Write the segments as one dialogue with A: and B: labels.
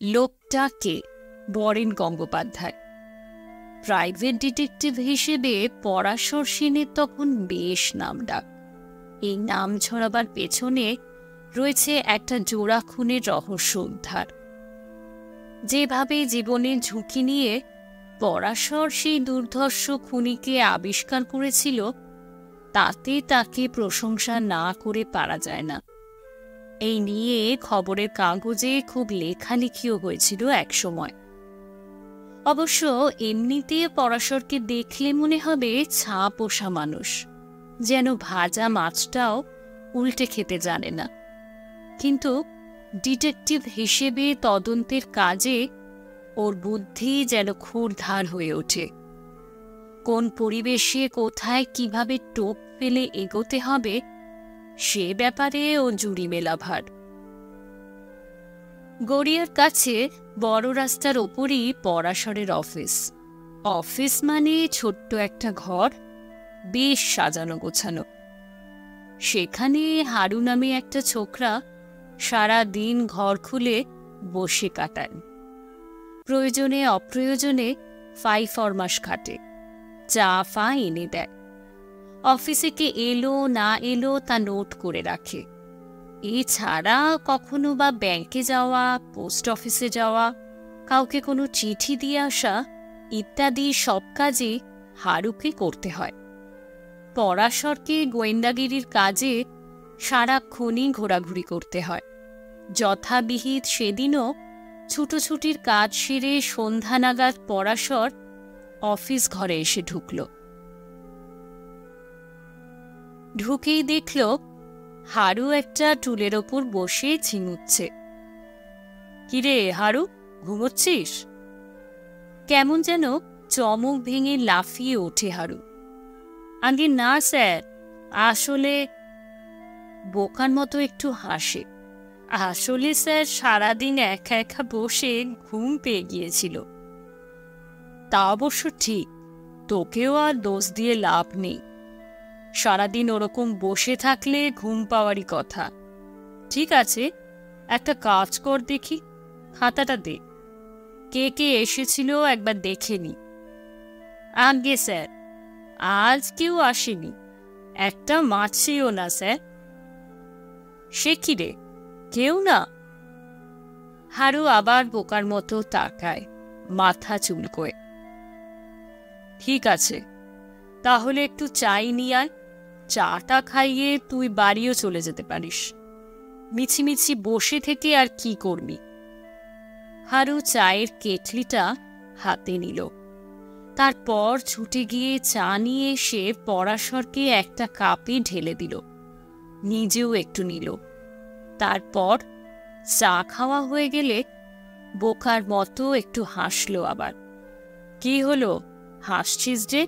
A: লোকটা কে? Baren Gangopadhyay. Private detective হিসেবে পরাশর সেনের তখন বেশ নামডাক। এই নাম ছড়াবার পেছনে রয়েছে একটা জোড়া খুনের রহস্য উদ্ধার। যেভাবে জীবনের ঝুঁকি নিয়ে পরাশর সেই দুর্ধর্ষ খুনিকে আবিষ্কার করেছিল, তাতে তাকে প্রশংসা না করে পারা যায় না। এই নিয়ে খবরের কাগজে খুব লেখালেখিও হয়েছিল একসময়। অবশ্য এমনিতে পরাশরকে দেখলে মনে হবে ছা পোষা মানুষ, যেন ভাজা মাছটাও উল্টে খেতে জানে না। কিন্তু ডিটেকটিভ হিসেবে তদন্তের কাজে ওর বুদ্ধি যেন ক্ষুরধার হয়ে ওঠে। কোন পরিবেশে, কোথায়, কিভাবে টোপ ফেলে এগোতে হবে, সে ব্যাপারে ও জুড়ি মেলা ভার। গড়িয়ার কাছে বড় রাস্তার ওপরই পরাশরের অফিস। অফিস মানে ছোট্ট একটা ঘর, বেশ সাজানো গোছানো। সেখানে হারু নামে একটা ছোকরা সারা দিন ঘর খুলে বসে কাটায়। প্রয়োজনে অপ্রয়োজনে ফাই ফরমাস খাটে, চা ফা এনে দেয়। অফিসে কে এলো না এলো তা নোট করে রাখে। এছাড়া কখনো বা ব্যাংকে যাওয়া, পোস্ট অফিসে যাওয়া, কাউকে কোনো চিঠি দিয়ে আসা ইত্যাদি সব কাজে হারুকে করতে হয়। পরাশরকে গোয়েন্দাগিরির কাজে সারাক্ষণই ঘোরাঘুরি করতে হয়। যথাবিহিত সেদিনও ছুটোছুটির কাজ সেরে সন্ধ্যা নাগাদ পরাশর অফিস ঘরে এসে ঢুকল। ঢুকেই দেখল হারু একটা টুলের ওপর বসে ঝিমুচ্ছে। কিরে হারু, ঘুমোচ্ছিস? কেমন যেন চমক ভেঙে লাফিয়ে ওঠে হারু। আগে না স্যার, আসলে বোকার মতো একটু হাসে। আসলে স্যার, সারাদিন একা একা বসে ঘুম পেয়ে গিয়েছিল। তা অবশ্য ঠিক, তোকেও আর দোষ দিয়ে লাভ নেই। সারাদিন ওরকম বসে থাকলে ঘুম পাওয়ারই কথা। ঠিক আছে, একটা কাজ কর দেখি, খাতাটা দে। কে কে এসেছিল একবার দেখে নি। আগে স্যার, আজ কেউ আসেনি, একটা মাছিও না স্যার। সে কি রে, কেউ না? হারু আবার বোকার মতো তাকায়, মাথা চুলকোয়। ঠিক আছে, তাহলে একটু চাই নিয়ে আয়। চাটা খাইয়ে তুই বাড়িও চলে যেতে পারিস। মিছিমিছি বসে থেকে আর কি করবি? হারু চায়ের কেটলিটা হাতে নিল। তারপর ছুটে গিয়ে চা নিয়ে এসে পরাশরকে একটা কাপে ঢেলে দিল, নিজেও একটু নিল। তারপর চা খাওয়া হয়ে গেলে বোকার মতো একটু হাসল আবার। কি হলো, হাসছিস যে?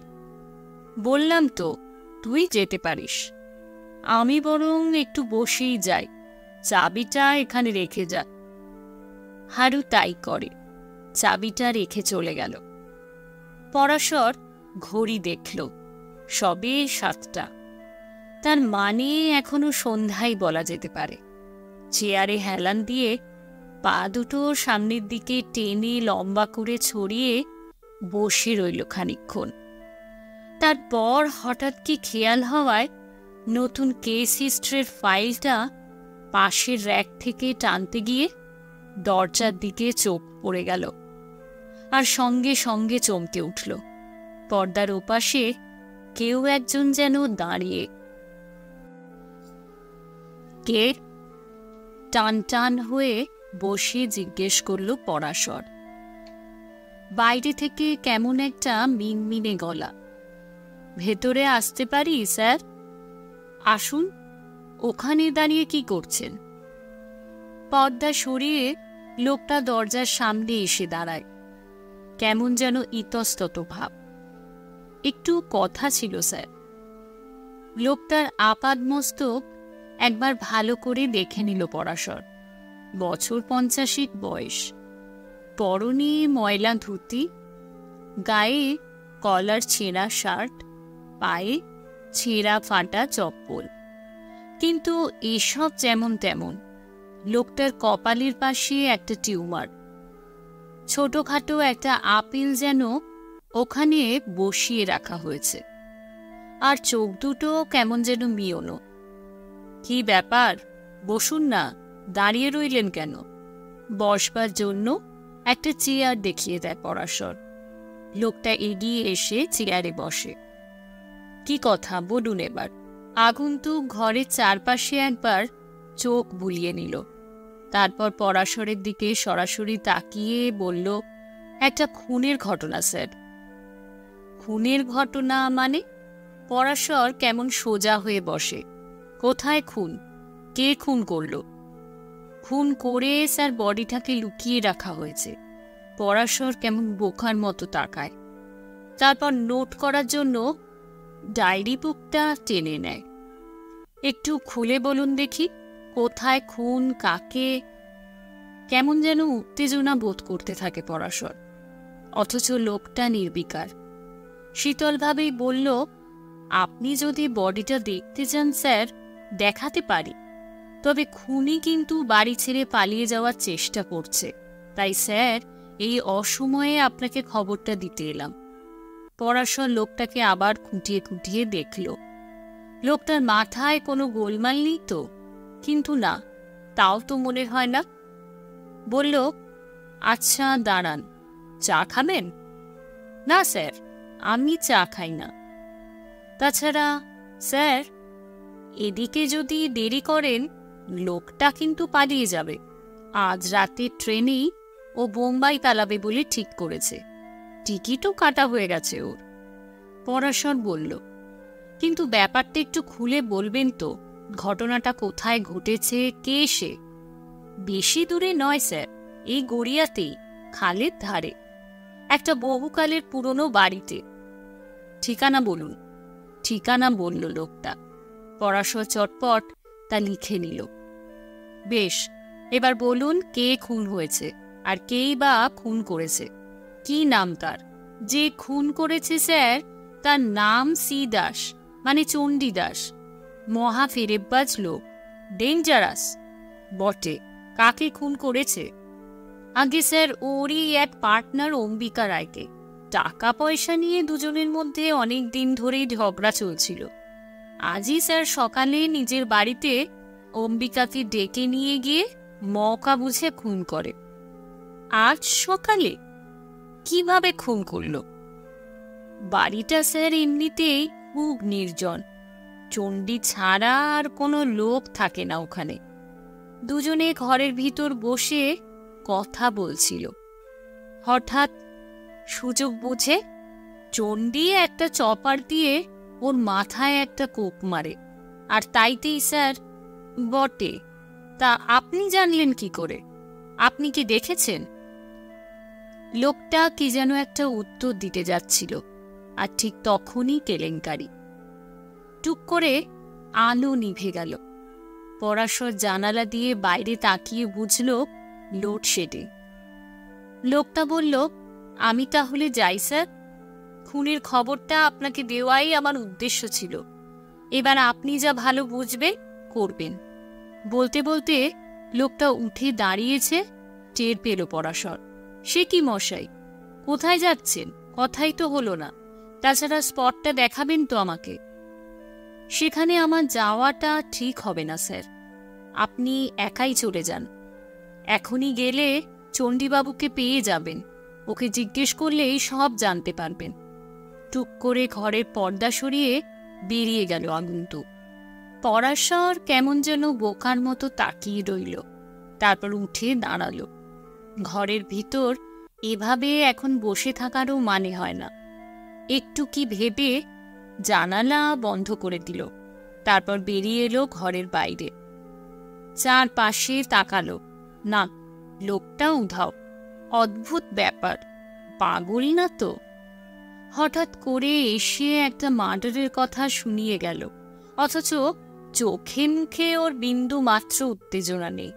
A: বললাম তো, তুই যেতে পারিস। আমি বরং একটু বসেই যাই, চাবিটা এখানে রেখে যা। হারু তাই করে, চাবিটা রেখে চলে গেল। পরাশর ঘড়ি দেখল, সবে 7টা। তার মানে এখনো সন্ধ্যাই বলা যেতে পারে। চেয়ারে হেলান দিয়ে পা দুটো সামনের দিকে টেনে লম্বা করে ছড়িয়ে বসে রইল খানিকক্ষণ। তারপর হঠাৎ কি খেয়াল হওয়ায় নতুন কেস হিস্ট্রির ফাইলটা পাশের র্যাক থেকে টানতে গিয়ে দরজার দিকে চোখ পড়ে গেল, আর সঙ্গে সঙ্গে চমকে উঠল। পর্দার ওপাশে কেউ একজন যেন দাঁড়িয়ে। কে? টান টান হয়ে বসে জিজ্ঞেস করল পরাশর। বাইরে থেকে কেমন একটা মিনমিনে গলা। ভেতরে আসতে পারি স্যার? আসুন। ওখানে দাঁড়িয়ে কি করছেন? পর্দা সরিয়ে লোকটা দরজার সামনে এসে দাঁড়ায়, কেমন যেন ইতস্তত ভাব। একটু কথা ছিল স্যার। লোকটার আপাদমস্তক একবার ভালো করে দেখে নিল পরাশর। বছর 50 বয়স, পরনে ময়লা ধুতি, গায়ে কলার ছেঁড়া শার্ট, পায়ে ছেঁড়া ফাটা চপ্পল। কিন্তু এসব যেমন তেমন। লোকটার কপালের পাশে একটা টিউমার, ছোটখাটো একটা আপেল যেন ওখানে বসিয়ে রাখা হয়েছে, আর চোখ দুটো কেমন যেন মিয়নো। কি ব্যাপার, বসুন না, দাঁড়িয়ে রইলেন কেন? বসবার জন্য একটা চেয়ার দেখিয়ে দেয় পরাশর। লোকটা এগিয়ে এসে চেয়ারে বসে। কি কথা বলুন এবার। আগন্তুক ঘরের চারপাশে একবার চোখ বুলিয়ে নিল, তারপর পরাশরের দিকে সরাসরি তাকিয়ে বলল, একটা খুনের ঘটনা স্যার। খুনের ঘটনা মানে? পরাশর কেমন সোজা হয়ে বসে। কোথায় খুন? কে খুন করল? খুন করে স্যার বডিটাকে লুকিয়ে রাখা হয়েছে। পরাশর কেমন বোকার মতো তাকায়, তারপর নোট করার জন্য ডায়েরি বুকটা টেনে নেয়। একটু খুলে বলুন দেখি, কোথায় খুন, কাকে? কেমন যেন উত্তেজনা বোধ করতে থাকে পরাশর, অথচ লোকটা নির্বিকার। শীতলভাবেই বলল, আপনি যদি বডিটা দেখতে চান স্যার, দেখাতে পারি, তবে খুনি কিন্তু বাড়ি ছেড়ে পালিয়ে যাওয়ার চেষ্টা করছে, তাই স্যার এই অসময়ে আপনাকে খবরটা দিতে এলাম। পরাশর লোকটাকে আবার খুঁটিয়ে খুঁটিয়ে দেখল। লোকটার মাথায় কোনো গোলমাল নেই তো? কিন্তু না, তাও তো মনে হয় না। বলল, আচ্ছা দাঁড়ান, চা খাবেন? না স্যার, আমি চা খাই না। তাছাড়া স্যার, এদিকে যদি দেরি করেন লোকটা কিন্তু পালিয়ে যাবে। আজ রাতে ট্রেনেই ও বোম্বাই পালাবে বলে ঠিক করেছে, টিকিটও কাটা হয়ে গেছে ওর। পরাশর বলল, কিন্তু ব্যাপারটা একটু খুলে বলবেন তো, ঘটনাটা কোথায় ঘটেছে, কে সে? বেশি দূরে নয় স্যার, এই গড়িয়াতেই, খালের ধারে, একটা বহুকালের পুরনো বাড়িতে। ঠিকানা বলুন। ঠিকানা বলল লোকটা। পরাশর চটপট তা লিখে নিল। বেশ, এবার বলুন কে খুন হয়েছে, আর কেই বা খুন করেছে? কি নাম তার? যে খুন করেছে স্যার, তার নাম সি দাস, মানে চণ্ডী দাস। মহা ফেরেববাজ লোক, ডেঞ্জারাস বটে। কাকে খুন করেছে? আগে স্যার ওরই এক পার্টনার অম্বিকা রায়কে। টাকা পয়সা নিয়ে দুজনের মধ্যে অনেক দিন ধরেই ঝগড়া চলছিল। আজই স্যার সকালে নিজের বাড়িতে অম্বিকাকে ডেকে নিয়ে গিয়ে মওকা বুঝে খুন করে। আজ সকালে? কিভাবে খুন করল? বাড়িটা স্যার এমনিতেই খুব নির্জন, চণ্ডী ছাড়া আর কোনো লোক থাকে না ওখানে। দুজনে ঘরের ভিতর বসে কথা বলছিল। হঠাৎ সুযোগ বুঝে চণ্ডী একটা চপার দিয়ে ওর মাথায় একটা কোপ মারে, আর তাইতেই স্যার। বটে, তা আপনি জানলেন কি করে? আপনি কি দেখেছেন? লোকটা কি যেন একটা উত্তর দিতে যাচ্ছিল, আর ঠিক তখনই কেলেঙ্কারি। টুক করে আলো নিভে গেল। পরাশর জানালা দিয়ে বাইরে তাকিয়ে বুঝল লোডশেডিং। লোকটা বলল, আমি তাহলে যাই স্যার, খুনের খবরটা আপনাকে দেওয়াই আমার উদ্দেশ্য ছিল। এবার আপনি যা ভালো বুঝবে করবেন। বলতে বলতে লোকটা উঠে দাঁড়িয়েছে, টের পেল পরাশর। সে কি মশাই, কোথায় যাচ্ছেন? কথাই তো হলো না। তাছাড়া স্পটটা দেখাবেন তো আমাকে। সেখানে আমার যাওয়াটা ঠিক হবে না স্যার, আপনি একাই চলে যান। এখনই গেলে চণ্ডীবাবুকে পেয়ে যাবেন, ওকে জিজ্ঞেস করলেই সব জানতে পারবেন। টুক করে ঘরের পর্দা সরিয়ে বেরিয়ে গেল আগন্তুক। পরাশর কেমন যেন বোকার মতো তাকিয়ে রইল, তারপর উঠে দাঁড়াল। ঘরের ভিতর এভাবে এখন বসে থাকারও মানে হয় না। একটু কি ভেবে জানালা বন্ধ করে দিল, তারপর বেরিয়ে এলো ঘরের বাইরে। চারপাশে তাকালো, না, লোকটা উধাও। অদ্ভুত ব্যাপার, পাগল না তো? হঠাৎ করে এসে একটা মার্ডারের কথা শুনিয়ে গেল, অথচ চোখে মুখে ওর বিন্দু মাত্র উত্তেজনা নেই।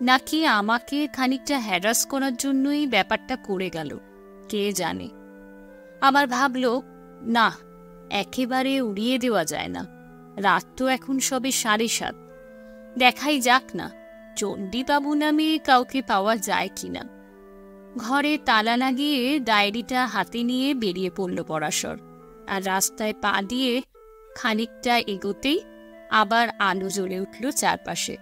A: নাকি আমাকে খানিকটা হ্যারাস করার জন্যই ব্যাপারটা করে গেল, কে জানে। আবার ভাবল, না, একেবারে উড়িয়ে দেওয়া যায় না। রাত তো এখন সবে 7:30। দেখাই যাক না চণ্ডীবাবু নামে কাউকে পাওয়া যায় কিনা। ঘরে তালা লাগিয়ে ডায়েরিটা হাতে নিয়ে বেরিয়ে পড়ল পরাশর। আর রাস্তায় পা দিয়ে খানিকটা এগোতেই আবার আলো জ্বলে উঠল চারপাশে।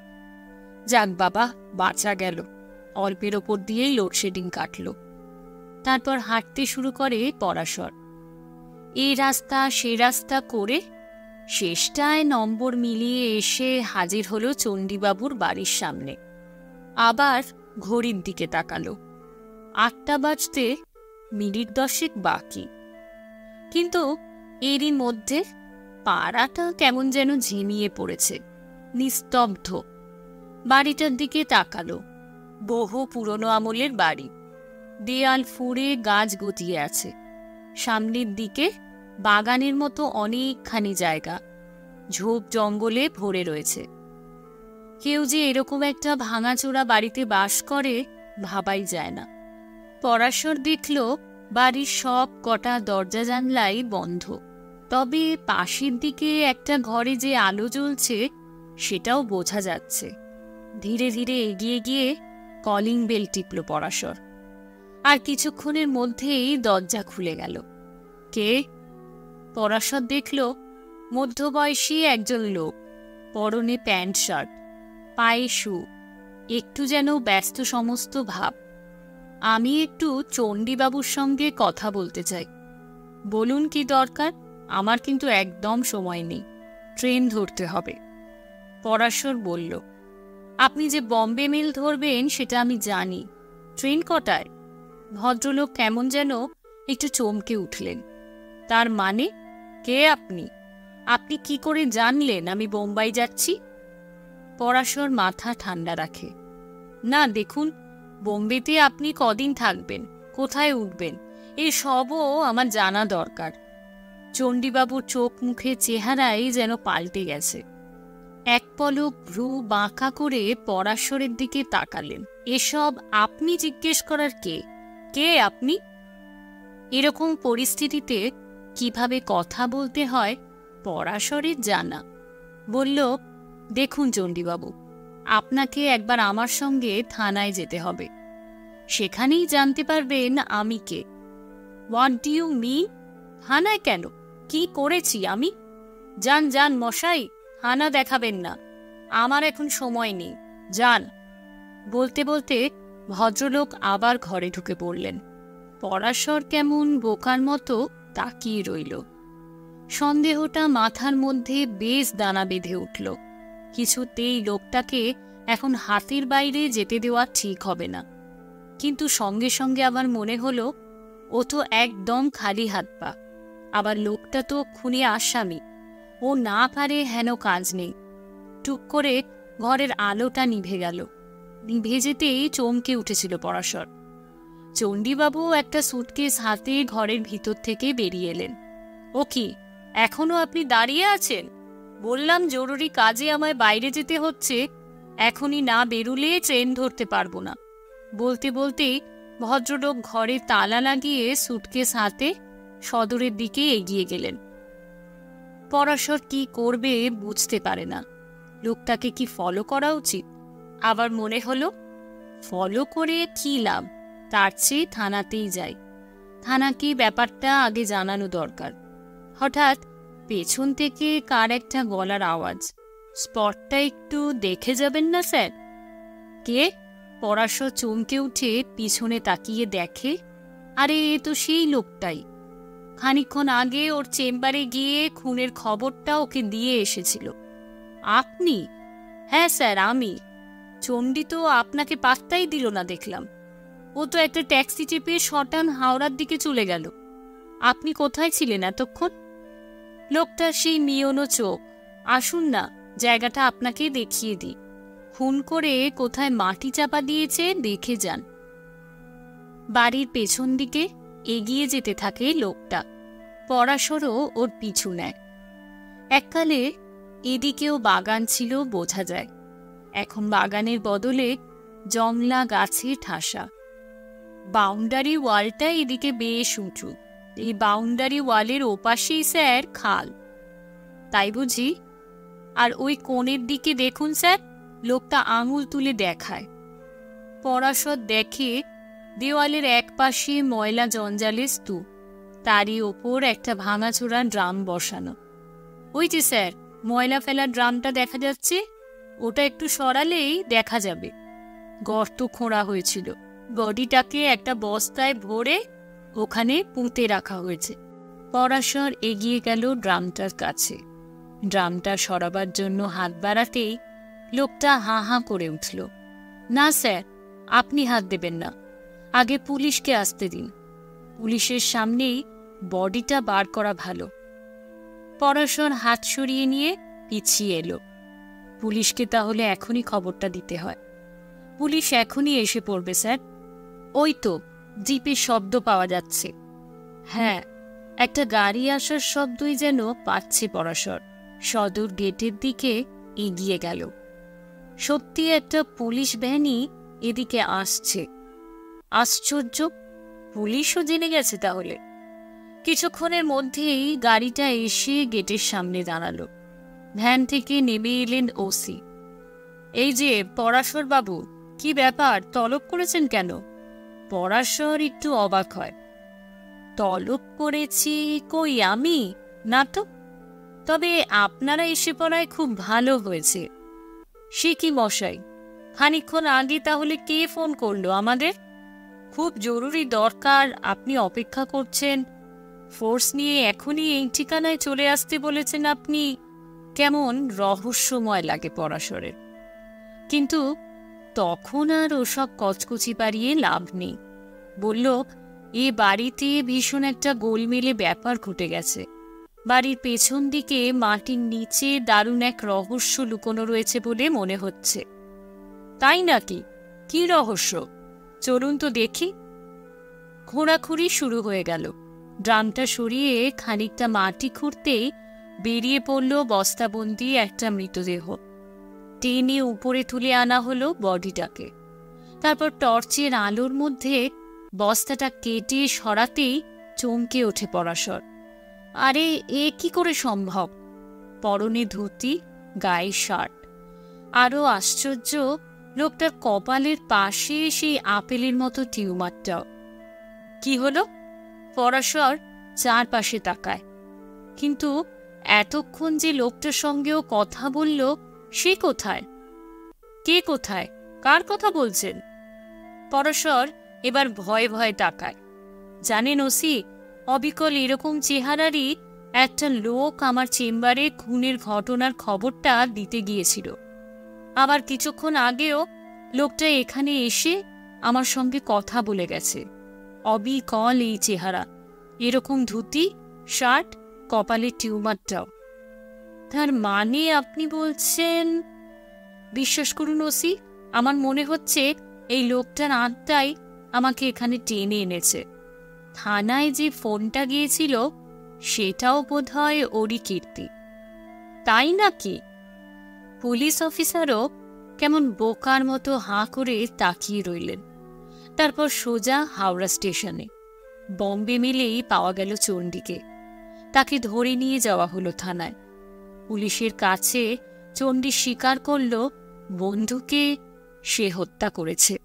A: যাক বাবা, বাঁচা গেল। অল্পের ওপর দিয়েই লোডশেডিং কাটল। তারপর হাঁটতে শুরু করে পরাশর। এই রাস্তা সে রাস্তা করে শেষটায় নম্বর মিলিয়ে এসে হাজির হলো চণ্ডীবাবুর বাড়ির সামনে। আবার ঘড়ির দিকে তাকালো। 8টা বাজতে মিনিট 10 বাকি। কিন্তু এরই মধ্যে পাড়াটা কেমন যেন ঝিমিয়ে পড়েছে, নিস্তব্ধ। বাড়িটার দিকে তাকালো। বহু পুরনো আমলের বাড়ি। দেয়াল ফুঁড়ে গাছ গজিয়ে আছে। সামনের দিকে বাগানের মতো অনেকখানি জায়গা ঝোপ জঙ্গলে ভরে রয়েছে। কেউ যে এরকম একটা ভাঙাচোরা বাড়িতে বাস করে ভাবাই যায় না। পরাশর দেখল বাড়ির সব কটা দরজা জানলাই বন্ধ। তবে পাশের দিকে একটা ঘরে যে আলো জ্বলছে সেটাও বোঝা যাচ্ছে। ধীরে ধীরে এগিয়ে গিয়ে কলিং বেল টিপল পরাশর। আর কিছুক্ষণের মধ্যেই দরজা খুলে গেল। কে? পরাশর দেখল মধ্যবয়সী একজন লোক, পরনে প্যান্ট শার্ট, পায়ে শু, একটু যেন ব্যস্ত সমস্ত ভাব। আমি একটু চণ্ডীবাবুর সঙ্গে কথা বলতে চাই। বলুন কি দরকার? আমার কিন্তু একদম সময় নেই, ট্রেন ধরতে হবে। পরাশর বলল, আপনি যে বম্বে মেল ধরবেন সেটা আমি জানি। ট্রেন কটায়? ভদ্রলোক কেমন যেন একটু চমকে উঠলেন। তার মানে? কে আপনি? আপনি কি করে জানলেন আমি বোম্বাই যাচ্ছি? পরাশর মাথা ঠান্ডা রাখে। না দেখুন, বোম্বেতে আপনি কদিন থাকবেন, কোথায় উঠবেন, এই সবও আমার জানা দরকার। চণ্ডীবাবুর চোখ মুখে চেহারাই যেন পাল্টে গেছে। এক পলক ভ্রু বাঁকা করে পরাশরের দিকে তাকালেন। এসব আপনি জিজ্ঞেস করার কে? কে আপনি? এরকম পরিস্থিতিতে কিভাবে কথা বলতে হয় পরাশরের জানা। বলল, দেখুন চণ্ডীবাবু, আপনাকে একবার আমার সঙ্গে থানায় যেতে হবে। সেখানেই জানতে পারবেন আমি কে। What do you mean? থানায় কেন? কি করেছি আমি? যান যান মশাই, থানা দেখাবেন না, আমার এখন সময় নেই, যান। বলতে বলতে ভদ্রলোক আবার ঘরে ঢুকে পড়লেন। পরাশর কেমন বোকার মতো তাকিয়ে রইল। সন্দেহটা মাথার মধ্যে বেশ দানা বেঁধে উঠল। কিছুতেই লোকটাকে এখন হাতের বাইরে যেতে দেওয়া ঠিক হবে না। কিন্তু সঙ্গে সঙ্গে আবার মনে হলো ও তো একদম খালি হাত পা। আবার লোকটা তো খুনি আসামি, ও না পারে হেন কাজ নেই। টুক করে ঘরের আলোটা নিভে গেল। নিভে যেতেই চমকে উঠেছিল পরাশর। চণ্ডীবাবু একটা সুটকেস হাতে ঘরের ভিতর থেকে বেরিয়ে এলেন। ও কি, এখনো আপনি দাঁড়িয়ে আছেন? বললাম জরুরি কাজে আমায় বাইরে যেতে হচ্ছে, এখনই না বেরুলে ট্রেন ধরতে পারবো না। বলতে বলতেই ভদ্রলোক ঘরে তালা লাগিয়ে সুটকেস হাতে সদরের দিকে এগিয়ে গেলেন। পরাশর কি করবে বুঝতে পারে না। লোকটাকে কি ফলো করা উচিত? আবার মনে হলো, ফলো করে কি লাভ, তার চেয়ে থানাতেই যাই। থানাকে ব্যাপারটা আগে জানানো দরকার। হঠাৎ পেছন থেকে কার একটা গলার আওয়াজ। স্পটটা একটু দেখে যাবেন না স্যার? কে? পরাশর চমকে উঠে পিছনে তাকিয়ে দেখে, আরে এ তো সেই লোকটাই। খানিকক্ষণ আগে ওর চেম্বারে গিয়ে খুনের খবরটা ওকে দিয়ে এসেছিল। আপনি? হ্যাঁ স্যার, আমি। চণ্ডী তো আপনাকে পাত্তাই দিল না দেখলাম। ও তো একটা ট্যাক্সি চেপে শটান হাওড়ার দিকে চলে গেল। আপনি কোথায় ছিলেন এতক্ষণ? লোকটা সেই মিয়নো চোখ। আসুন না, জায়গাটা আপনাকে দেখিয়ে দিই। খুন করে কোথায় মাটি চাপা দিয়েছে দেখে যান। বাড়ির পেছন দিকে এগিয়ে যেতে থাকে লোকটা। পরাশরও ওর পিছু নেয়। এককালে এদিকেও বাগান ছিল বোঝা যায়। এখন বাগানের বদলে জংলা গাছে ঠাসা। বাউন্ডারি ওয়ালটা এদিকে বেশ উঁচু। এই বাউন্ডারি ওয়ালের ওপাশেই স্যার খাল। তাই বুঝি? আর ওই কোণের দিকে দেখুন স্যার, লোকটা আঙুল তুলে দেখায়। পরাশর দেখে দেওয়ালের এক পাশে ময়লা জঞ্জালের স্তূপ, তারই ওপর একটা ভাঙাচোরা ড্রাম বসানো। ওই যে স্যার, ময়লা ফেলার ড্রামটা দেখা যাচ্ছে, ওটা একটু সরালেই দেখা যাবে। গর্ত খোঁড়া হয়েছিল, বডিটাকে একটা বস্তায় ভরে ওখানে পুঁতে রাখা হয়েছে। পরাশর এগিয়ে গেল ড্রামটার কাছে। ড্রামটা সরাবার জন্য হাত বাড়াতেই লোকটা হাঁ হাঁ করে উঠল। না স্যার, আপনি হাত দেবেন না, আগে পুলিশকে আসতে দিন, পুলিশের সামনেই বডিটা বার করা ভালো। পরাশর হাত সরিয়ে নিয়ে পিছিয়ে এলো। পুলিশকে তাহলে এখনই খবরটা দিতে হয়। পুলিশ এখনই এসে পড়বে স্যার। ওই তো জিপের শব্দ পাওয়া যাচ্ছে। হ্যাঁ, একটা গাড়ি আসার শব্দই যেন পাচ্ছে পরাশর। সদর গেটের দিকে এগিয়ে গেল। সত্যি একটা পুলিশ ভ্যানই এদিকে আসছে। আশ্চর্য, পুলিশও জেনে গেছে তাহলে। কিছুক্ষণের মধ্যেই গাড়িটা এসে গেটের সামনে দাঁড়ালো। ভ্যান থেকে নেমে এলেন ওসি। এই যে পরাশর বাবু, কি ব্যাপার, তলব করেছেন কেন? পরাশর একটু অবাক হয়। তলব করেছি? কই আমি? না তো। তবে আপনারা এসে পড়ায় খুব ভালো হয়েছে। সে কি মশাই, খানিকক্ষণ আগে তাহলে কে ফোন করলো আমাদের? খুব জরুরি দরকার, আপনি অপেক্ষা করছেন, ফোর্স নিয়ে এখনই এই ঠিকানায় চলে আসতে বলেছেন আপনি। কেমন রহস্যময় লাগে পরাশরের। কিন্তু তখন আর ওসব কচকচি পারিয়ে লাভ নেই। বলল, এ বাড়িতে ভীষণ একটা গোলমেলে ব্যাপার ঘটে গেছে। বাড়ির পেছন দিকে মাটির নিচে দারুণ এক রহস্য লুকোনো রয়েছে বলে মনে হচ্ছে। তাই নাকি? কি রহস্য? চলুন তো দেখি। খোঁড়াখুড়ি শুরু হয়ে গেল। ড্রামটা সরিয়ে খানিকটা মাটি খুঁড়তেই বেরিয়ে পড়ল বস্তাবন্দি একটা মৃতদেহ। টেনে উপরে তুলে আনা হলো বডিটাকে। তারপর টর্চের আলোর মধ্যে বস্তাটা কেটে সরাতেই চমকে ওঠে পরাশর। আরে, এ কি করে সম্ভব? পরনে ধুতি, গায়ে শার্ট। আরও আশ্চর্য, লোকটার কপালের পাশে সেই আপেলের মতো টিউমারটাও। কি হলো? পরাশর চারপাশে তাকায়। কিন্তু এতক্ষণ যে লোকটার সঙ্গেও কথা বলল, সে কোথায়? কে কোথায়? কার কথা বলছেন? পরাশর এবার ভয়ে ভয়ে তাকায়। জানেন ওসি, অবিকল এরকম চেহারারই একটা লোক আমার চেম্বারে খুনের ঘটনার খবরটা দিতে গিয়েছিল। আবার কিছুক্ষণ আগেও লোকটা এখানে এসে আমার সঙ্গে কথা বলে গেছে। অবিকল এই চেহারা, এরকম ধুতি, শার্ট, কপালের টিউমারটাও। তার মানে আপনি বলছেন? বিশ্বাস করুন ওসি, আমার মনে হচ্ছে এই লোকটার আত্মাই আমাকে এখানে টেনে এনেছে। থানায় যে ফোনটা গিয়েছিল সেটাও বোধহয় ওরই কীর্তি। তাই নাকি? পুলিশ অফিসারও কেমন বোকার মতো হাঁ করে তাকিয়ে রইলেন। তারপর সোজা হাওড়া স্টেশনে। বম্বে মেলেই পাওয়া গেল চণ্ডীকে। তাকে ধরে নিয়ে যাওয়া হলো থানায়। পুলিশের কাছে চণ্ডী স্বীকার করল বন্ধুকে সে হত্যা করেছে।